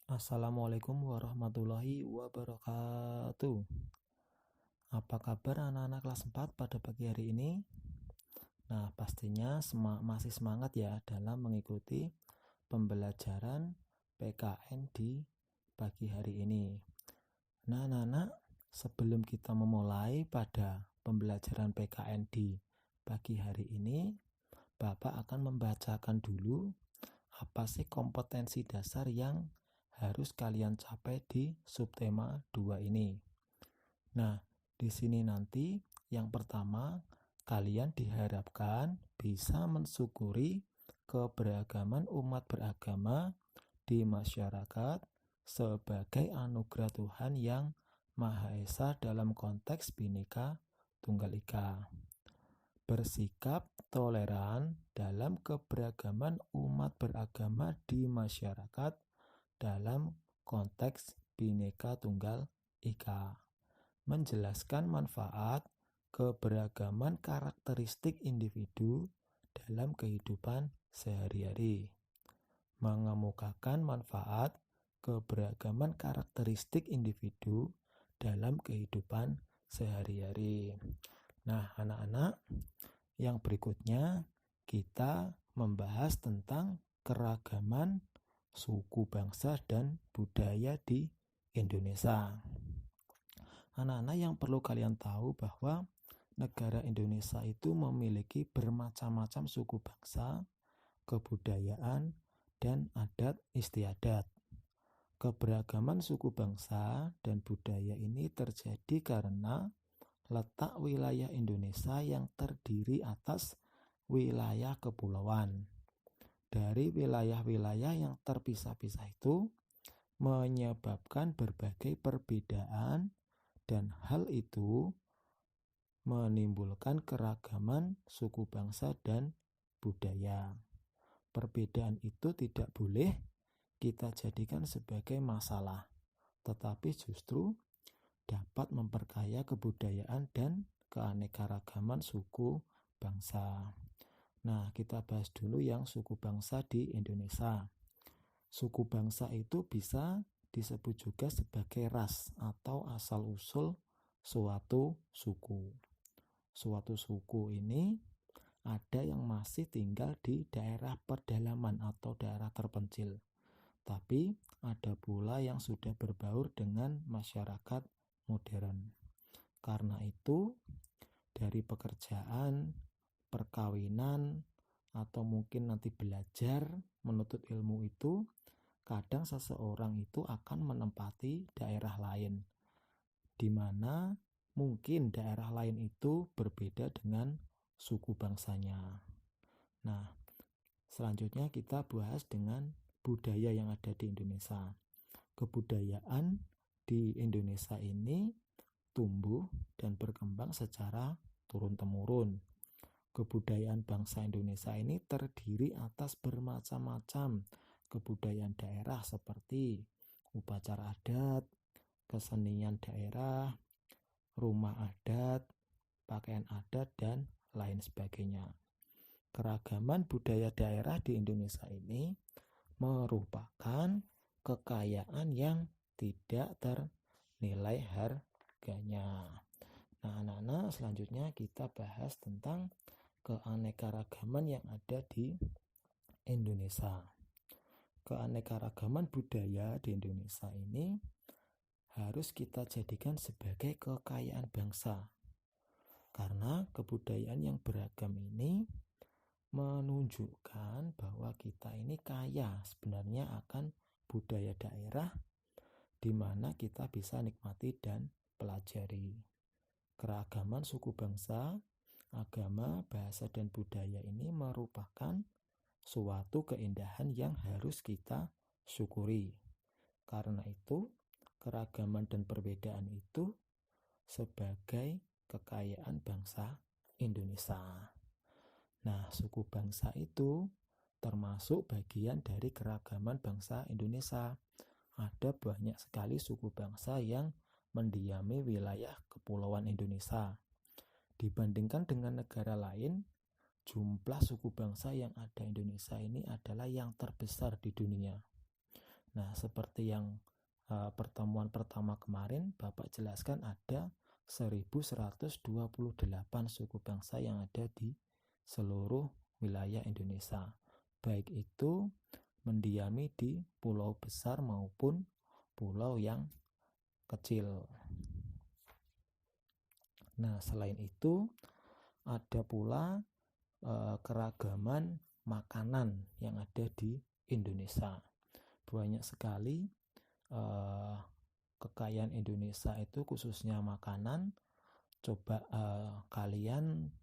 Assalamualaikum warahmatullahi wabarakatuh. Apa kabar anak-anak kelas 4 pada pagi hari ini? Nah, pastinya masih semangat ya dalam mengikuti pembelajaran PKN di pagi hari ini. Nah, anak-anak, sebelum kita memulai pada pembelajaran PKN di pagi hari ini, Bapak akan membacakan dulu apa sih kompetensi dasar yang harus kalian capai di subtema 2 ini. Nah, di sini nanti yang pertama, kalian diharapkan bisa mensyukuri keberagaman umat beragama di masyarakat sebagai anugerah Tuhan yang Maha Esa dalam konteks Bhinneka Tunggal Ika. Bersikap toleran dalam keberagaman umat beragama di masyarakat dalam konteks Bhinneka Tunggal Ika. Menjelaskan manfaat keberagaman karakteristik individu dalam kehidupan sehari-hari. Mengemukakan manfaat keberagaman karakteristik individu dalam kehidupan sehari-hari. Nah, anak-anak, yang berikutnya kita membahas tentang keragaman suku bangsa dan budaya di Indonesia. Anak-anak, yang perlu kalian tahu bahwa negara Indonesia itu memiliki bermacam-macam suku bangsa, kebudayaan, dan adat istiadat. Keberagaman suku bangsa dan budaya ini terjadi karena letak wilayah Indonesia yang terdiri atas wilayah kepulauan. Dari wilayah-wilayah yang terpisah-pisah itu menyebabkan berbagai perbedaan, dan hal itu menimbulkan keragaman suku bangsa dan budaya. Perbedaan itu tidak boleh kita jadikan sebagai masalah, tetapi justru dapat memperkaya kebudayaan dan keanekaragaman suku bangsa. Nah, kita bahas dulu yang suku bangsa di Indonesia. Suku bangsa itu bisa disebut juga sebagai ras atau asal-usul suatu suku. Suatu suku ini ada yang masih tinggal di daerah pedalaman atau daerah terpencil, tapi ada pula yang sudah berbaur dengan masyarakat modern. Karena itu, dari pekerjaan, perkawinan, atau mungkin nanti belajar menuntut ilmu itu, kadang seseorang itu akan menempati daerah lain, di mana mungkin daerah lain itu berbeda dengan suku bangsanya. Nah, selanjutnya kita bahas dengan budaya yang ada di Indonesia. Kebudayaan di Indonesia ini tumbuh dan berkembang secara turun-temurun. Kebudayaan bangsa Indonesia ini terdiri atas bermacam-macam kebudayaan daerah seperti upacara adat, kesenian daerah, rumah adat, pakaian adat, dan lain sebagainya. Keragaman budaya daerah di Indonesia ini merupakan kekayaan yang tidak ternilai harganya. Nah, anak-anak, selanjutnya kita bahas tentang keanekaragaman yang ada di Indonesia. Keanekaragaman budaya di Indonesia ini harus kita jadikan sebagai kekayaan bangsa, karena kebudayaan yang beragam ini menunjukkan bahwa kita ini kaya sebenarnya akan budaya daerah di mana kita bisa nikmati dan pelajari. Keragaman suku bangsa, agama, bahasa, dan budaya ini merupakan suatu keindahan yang harus kita syukuri. Karena itu, keragaman dan perbedaan itu sebagai kekayaan bangsa Indonesia. Nah, suku bangsa itu termasuk bagian dari keragaman bangsa Indonesia. Ada banyak sekali suku bangsa yang mendiami wilayah kepulauan Indonesia. Dibandingkan dengan negara lain, jumlah suku bangsa yang ada Indonesia ini adalah yang terbesar di dunia. Nah, seperti yang pertemuan pertama kemarin Bapak jelaskan ada 1128 suku bangsa yang ada di seluruh wilayah Indonesia, baik itu mendiami di pulau besar maupun pulau yang kecil. Nah, selain itu ada pula keragaman makanan yang ada di Indonesia. Banyak sekali kekayaan Indonesia itu khususnya makanan. Coba kalian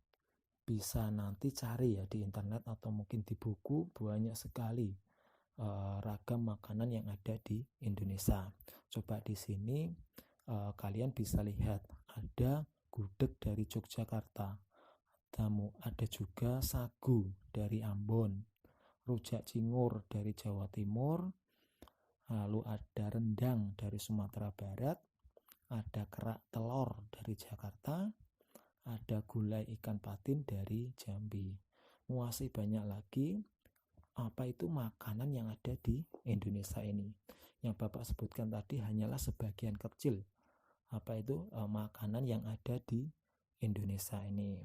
bisa nanti cari ya di internet atau mungkin di buku, banyak sekali ragam makanan yang ada di Indonesia. Coba di sini kalian bisa lihat ada gudeg dari Yogyakarta, ada juga sagu dari Ambon, rujak cingur dari Jawa Timur, lalu ada rendang dari Sumatera Barat, ada kerak telur dari Jakarta, ada gulai ikan patin dari Jambi. Masih banyak lagi apa itu makanan yang ada di Indonesia ini. Yang Bapak sebutkan tadi hanyalah sebagian kecil apa itu makanan yang ada di Indonesia ini.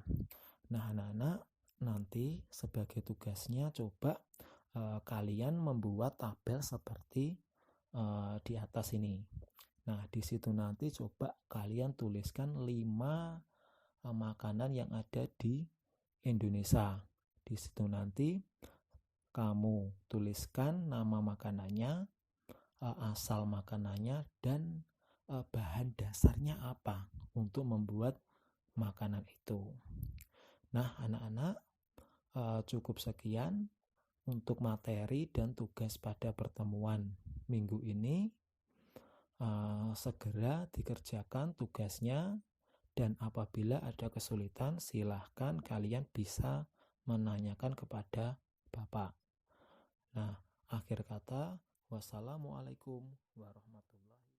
Nah, anak-anak, nanti sebagai tugasnya coba kalian membuat tabel seperti di atas ini. Nah, di situ nanti coba kalian tuliskan 5 makanan yang ada di Indonesia. Di situ nanti kamu tuliskan nama makanannya, asal makanannya, dan bahan dasarnya apa untuk membuat makanan itu. Nah, anak-anak, cukup sekian untuk materi dan tugas pada pertemuan minggu ini. Segera dikerjakan tugasnya, dan apabila ada kesulitan silahkan kalian bisa menanyakan kepada Bapak. Nah, akhir kata, wassalamualaikum warahmatullahi wabarakatuh.